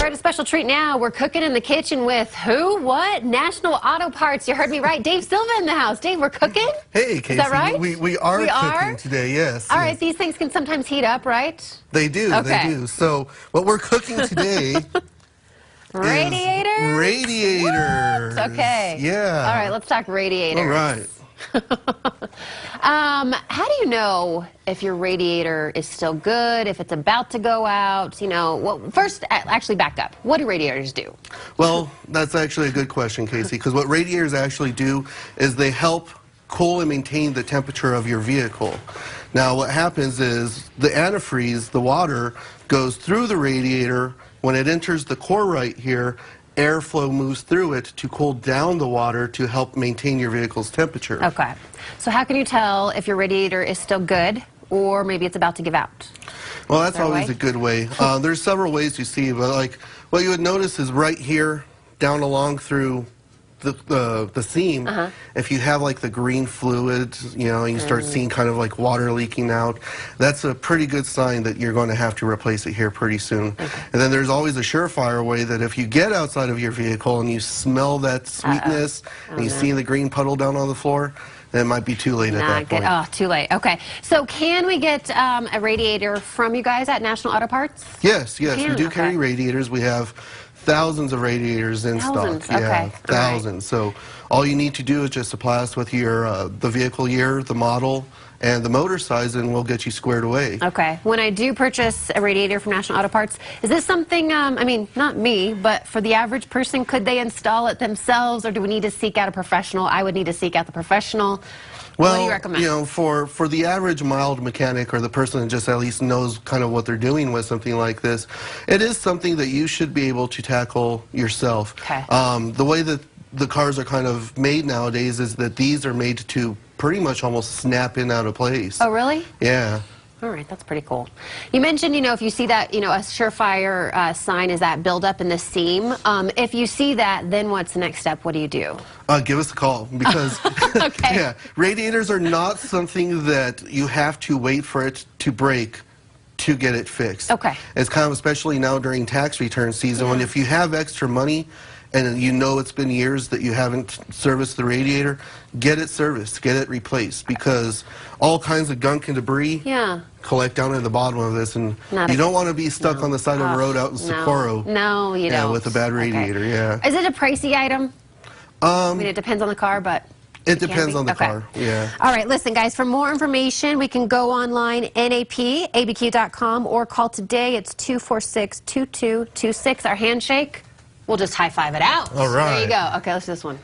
We're at a special treat now. We're cooking in the kitchen with who? What? National Auto Parts. You heard me right. Dave Silva in the house. Dave, we're cooking? Hey, Casey. Is that right? We are cooking today, yes. All right, these things can sometimes heat up, right? They do, they do. So what we're cooking today Radiators? Radiators. What? Okay. Yeah. All right, let's talk radiators. All right. How do you know if your radiator is still good, if it's about to go out? You know, well, first, actually back up. What do radiators do? Well, that's actually a good question, Casey, because what radiators actually do is they help cool and maintain the temperature of your vehicle. Now, what happens is the antifreeze, the water, goes through the radiator. When it enters the core right here, airflow moves through it to cool down the water to help maintain your vehicle's temperature. Okay. So how can you tell if your radiator is still good or maybe it's about to give out? Well, that's always a good way. There's several ways you see, but like what you would notice is right here down along through the seam, if you have like the green fluid, you know, and you start seeing kind of like water leaking out, that's a pretty good sign that you're going to have to replace it here pretty soon. And then there's always a surefire way that if you get outside of your vehicle and you smell that sweetness and you see the green puddle down on the floor, then it might be too late at that point. Oh, too late. Okay. So can we get a radiator from you guys at National Auto Parts? Yes, yes. We do carry radiators. We have thousands of radiators in stock. Yeah, thousands. So all you need to do is just supply us with your the vehicle year, the model, and the motor size, and we'll get you squared away. Okay. When I do purchase a radiator from National Auto Parts, is this something, I mean, not me, but for the average person, could they install it themselves, or do we need to seek out a professional? I would need to seek out the professional. Well, what do you recommend? You know, for the average mild mechanic or the person that just at least knows kind of what they're doing with something like this, it is something that you should be able to tackle yourself. Okay. The way that the cars are kind of made nowadays is that these are made to pretty much almost snap in out of place. Oh, really? Yeah. All right, that's pretty cool. You mentioned, you know, if you see that, you know, a surefire sign is that buildup in the seam. If you see that, then what's the next step? What do you do? Give us a call because yeah, radiators are not something that you have to wait for it to break to get it fixed. Okay. It's kind of especially now during tax return season when if you have extra money and you know it's been years that you haven't serviced the radiator, get it serviced, get it replaced, because all kinds of gunk and debris collect down at the bottom of this, and you don't want to be stuck on the side of the road out in Socorro. No, you don't. With a bad radiator, Is it a pricey item? I mean, it depends on the car, but... It depends on the car, yeah. All right, listen, guys, for more information, we can go online, abq.com, or call today. It's 246-2226. Our handshake, we'll just high-five it out. All right. There you go. Okay, let's do this one.